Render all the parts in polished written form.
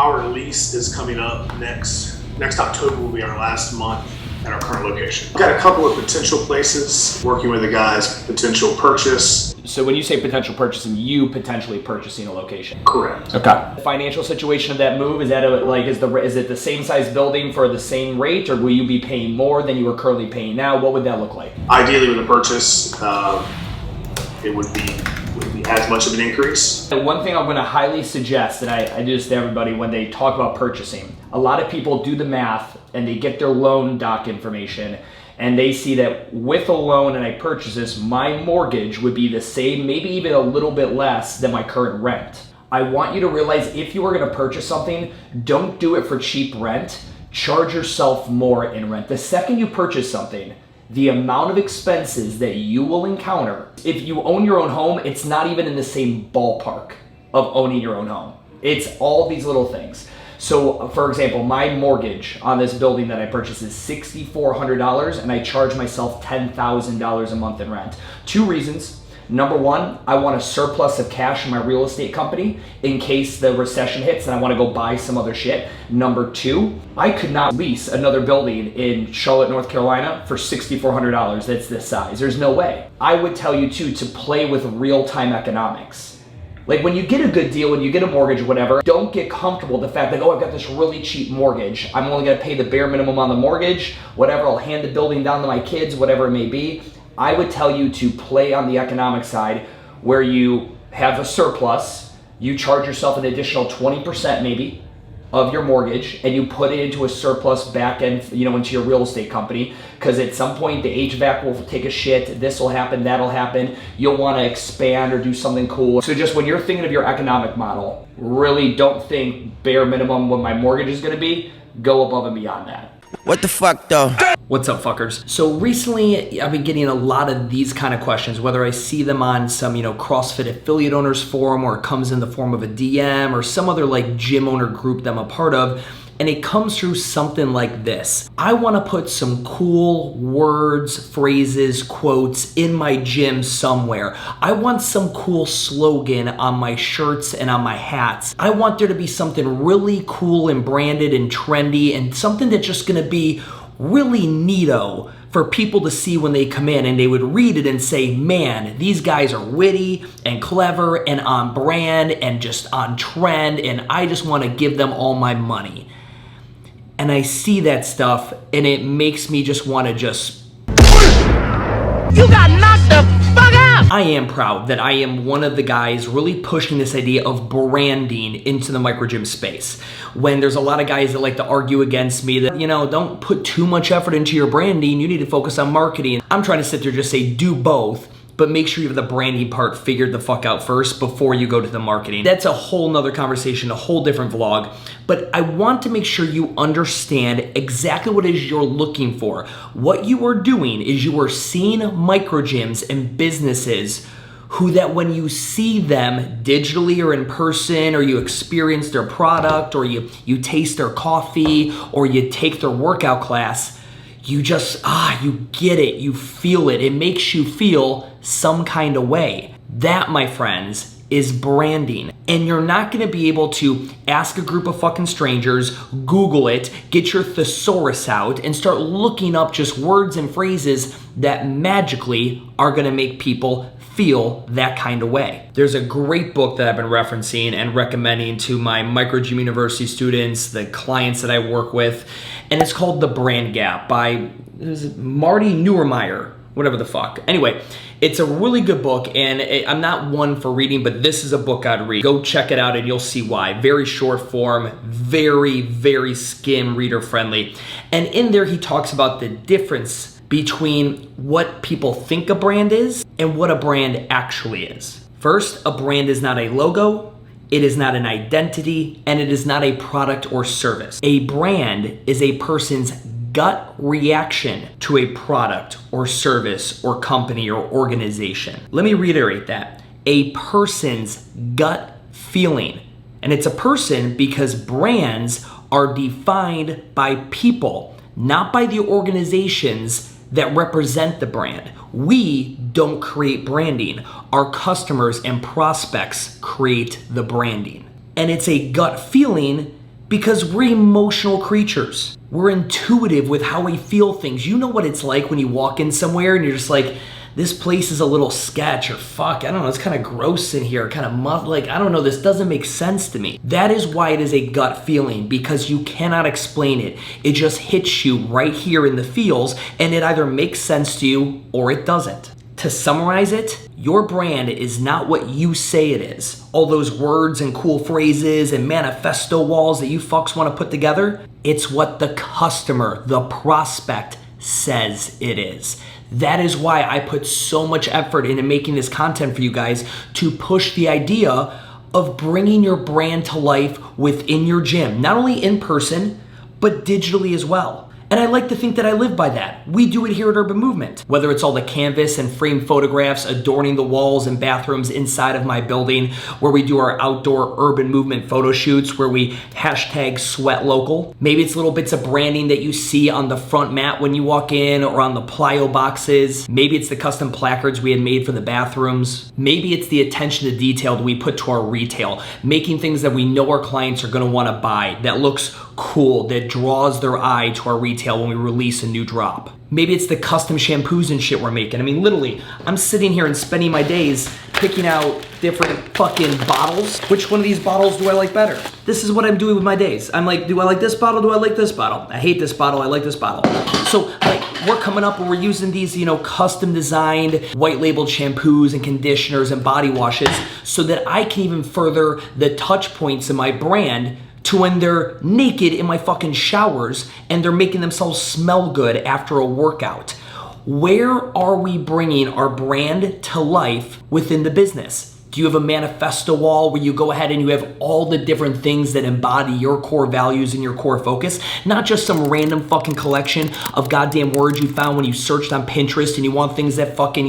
Our lease is coming up next October will be our last month at our current location. We've got a couple of potential places, working with the guys, potential purchase. So when you say potential purchasing, you potentially purchasing a location? Correct. Okay. The financial situation of that move, is that is it the same size building for the same rate, or will you be paying more than you are currently paying now? What would that look like? Ideally with a purchase, it would be as much of an increase. One thing I'm going to highly suggest, and I do this to everybody when they talk about purchasing, a lot of people do the math and they get their loan doc information and they see that with a loan and I purchase this, my mortgage would be the same, maybe even a little bit less than my current rent. I want you to realize if you are going to purchase something, don't do it for cheap rent. Charge yourself more in rent. The second you purchase something, the amount of expenses that you will encounter, if you own your own home, it's not even in the same ballpark of owning your own home. It's all these little things. So for example, my mortgage on this building that I purchased is $6,400 and I charge myself $10,000 a month in rent. Two reasons. Number one, I want a surplus of cash in my real estate company in case the recession hits and I want to go buy some other shit. Number two, I could not lease another building in Charlotte, North Carolina for $6,400 that's this size. There's no way. I would tell you too to play with real-time economics. Like when you get a good deal, when you get a mortgage or whatever, don't get comfortable with the fact that, oh, I've got this really cheap mortgage. I'm only gonna pay the bare minimum on the mortgage, whatever, I'll hand the building down to my kids, whatever it may be. I would tell you to play on the economic side where you have a surplus, you charge yourself an additional 20% maybe of your mortgage and you put it into a surplus back end, into your real estate company, because at some point the HVAC will take a shit, this will happen, that'll happen, you'll want to expand or do something cool. So just when you're thinking of your economic model, really don't think bare minimum what my mortgage is going to be, go above and beyond that. What the fuck though? What's up, fuckers? So recently I've been getting a lot of these kind of questions, whether I see them on some, CrossFit affiliate owners forum, or it comes in the form of a DM or some other like gym owner group that I'm a part of. And it comes through something like this. I want to put some cool words, phrases, quotes in my gym somewhere. I want some cool slogan on my shirts and on my hats. I want there to be something really cool and branded and trendy and something that's just going to be really neato for people to see when they come in and they would read it and say, man, these guys are witty and clever and on brand and just on trend and I just want to give them all my money. And I see that stuff and it makes me just want to You got knocked the fuck out! I am proud that I am one of the guys really pushing this idea of branding into the micro gym space. When there's a lot of guys that like to argue against me that, don't put too much effort into your branding, you need to focus on marketing. I'm trying to sit there and just say do both, but make sure you have the branding part figured the fuck out first before you go to the marketing. That's a whole nother conversation, a whole different vlog. But I want to make sure you understand exactly what it is you're looking for. What you are doing is you are seeing micro gyms and businesses who that when you see them digitally or in person, or you experience their product, or you taste their coffee, or you take their workout class, you just, you get it, you feel it. It makes you feel some kind of way. That, my friends, is branding. And you're not gonna be able to ask a group of fucking strangers, Google it, get your thesaurus out, and start looking up just words and phrases that magically are gonna make people feel that kind of way. There's a great book that I've been referencing and recommending to my Micro Gym University students, the clients that I work with, and it's called The Brand Gap by Marty Neuermeyer, whatever the fuck. Anyway, it's a really good book, and I'm not one for reading, but this is a book I'd read. Go check it out and you'll see why. Very short form, very, very skim, reader friendly. And in there he talks about the difference between what people think a brand is and what a brand actually is. First, a brand is not a logo, it is not an identity, and it is not a product or service. A brand is a person's gut reaction to a product or service or company or organization. Let me reiterate that. A person's gut feeling. And it's a person because brands are defined by people, not by the organizations that represent the brand. We don't create branding. Our customers and prospects create the branding. And it's a gut feeling Because we're emotional creatures. We're intuitive with how we feel things. You know what it's like when you walk in somewhere and you're just like, this place is a little sketch, or fuck, I don't know, it's kind of gross in here, kind of muff, like, I don't know, this doesn't make sense to me. That is why it is a gut feeling, because you cannot explain it. It just hits you right here in the feels, and it either makes sense to you or it doesn't. To summarize it, your brand is not what you say it is. All those words and cool phrases and manifesto walls that you fucks want to put together, it's what the customer, the prospect, says it is. That is why I put so much effort into making this content for you guys, to push the idea of bringing your brand to life within your gym, not only in person, but digitally as well. And I like to think that I live by that. We do it here at Urban Movement. Whether it's all the canvas and frame photographs adorning the walls and bathrooms inside of my building, where we do our outdoor Urban Movement photo shoots, where we hashtag sweat local. Maybe it's little bits of branding that you see on the front mat when you walk in, or on the plyo boxes. Maybe it's the custom placards we had made for the bathrooms. Maybe it's the attention to detail that we put to our retail, making things that we know our clients are gonna wanna buy, that looks cool, that draws their eye to our retail when we release a new drop. Maybe it's the custom shampoos and shit we're making. I mean, literally, I'm sitting here and spending my days picking out different fucking bottles. Which one of these bottles do I like better? This is what I'm doing with my days. I'm like, do I like this bottle? Do I like this bottle? I hate this bottle. I like this bottle. So like, we're coming up and we're using these, custom designed white labeled shampoos and conditioners and body washes, so that I can even further the touch points in my brand to when they're naked in my fucking showers and they're making themselves smell good after a workout. Where are we bringing our brand to life within the business? Do you have a manifesto wall where you go ahead and you have all the different things that embody your core values and your core focus? Not just some random fucking collection of goddamn words you found when you searched on Pinterest and you want things that fucking,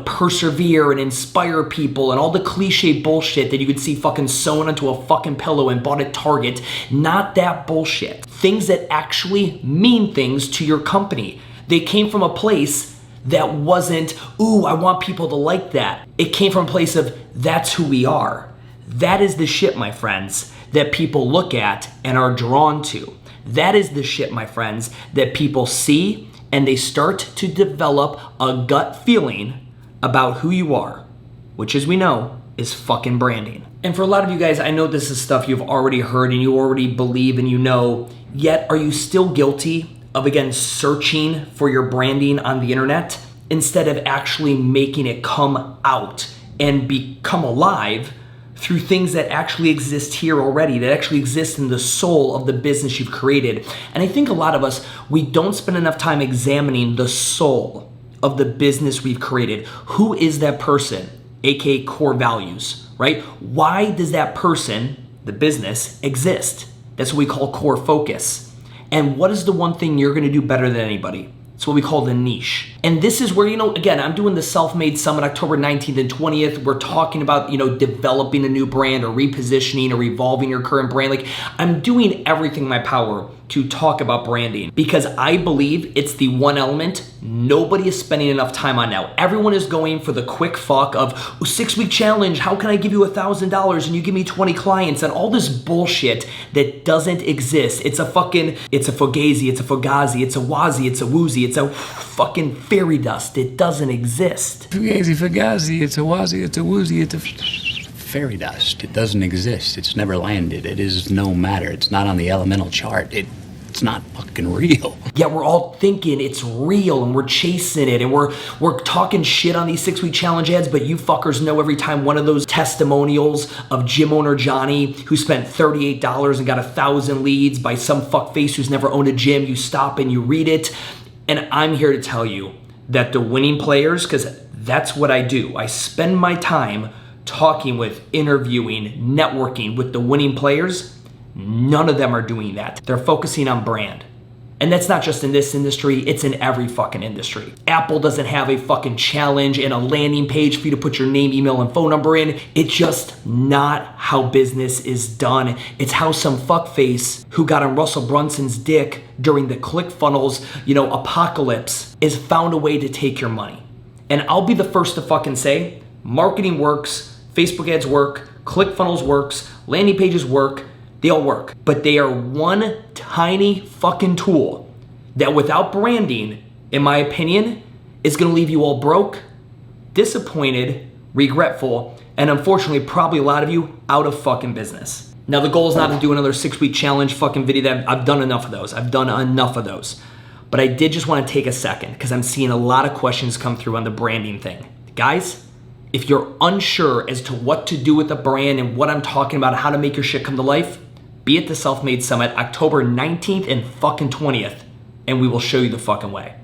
persevere and inspire people and all the cliche bullshit that you could see fucking sewn onto a fucking pillow and bought at Target. Not that bullshit. Things that actually mean things to your company. They came from a place that wasn't, ooh, I want people to like that. It came from a place of, that's who we are. That is the shit, my friends, that people look at and are drawn to. That is the shit, my friends, that people see and they start to develop a gut feeling about who you are, which, as we know, is fucking branding. And for a lot of you guys, I know this is stuff you've already heard and you already believe and you know, yet are you still guilty of, again, searching for your branding on the internet instead of actually making it come out and become alive through things that actually exist here already, that actually exist in the soul of the business you've created? And I think a lot of us, we don't spend enough time examining the soul of the business we've created. Who is that person, aka core values, right? Why does that person, the business, exist? That's what we call core focus. And what is the one thing you're gonna do better than anybody? It's what we call the niche. And this is where, again, I'm doing the Self-Made Summit October 19th and 20th. We're talking about, developing a new brand or repositioning or evolving your current brand. Like, I'm doing everything in my power to talk about branding because I believe it's the one element nobody is spending enough time on now. Everyone is going for the quick fuck of 6-week challenge. How can I give you $1,000 and you give me 20 clients and all this bullshit that doesn't exist. It's a fugazi, it's a fugazi, it's a wazi, it's a woozy, it's a fucking fairy dust. It doesn't exist. Fugazi, it's a wazi, it's a woozy, it's a fairy dust. It doesn't exist. It's never landed. It is no matter. It's not on the elemental chart. It's not fucking real. Yeah, we're all thinking it's real and we're chasing it and we're talking shit on these 6-week challenge ads, but you fuckers know every time one of those testimonials of gym owner Johnny who spent $38 and got 1,000 leads by some fuckface who's never owned a gym, you stop and you read it. And I'm here to tell you that the winning players, because that's what I do. I spend my time talking with, interviewing, networking with the winning players. None of them are doing that. They're focusing on brand. And that's not just in this industry, it's in every fucking industry. Apple doesn't have a fucking challenge and a landing page for you to put your name, email, and phone number in. It's just not how business is done. It's how some fuckface who got on Russell Brunson's dick during the ClickFunnels, apocalypse is found a way to take your money. And I'll be the first to fucking say, marketing works, Facebook ads work, ClickFunnels works, landing pages work. They all work. But they are one tiny fucking tool that without branding, in my opinion, is gonna leave you all broke, disappointed, regretful, and unfortunately, probably a lot of you out of fucking business. Now, the goal is not to do another 6-week challenge fucking video. That I've done enough of those. But I did just want to take a second because I'm seeing a lot of questions come through on the branding thing. Guys, if you're unsure as to what to do with the brand and what I'm talking about, how to make your shit come to life, be at the Self Made Summit October 19th and fucking 20th, and we will show you the fucking way.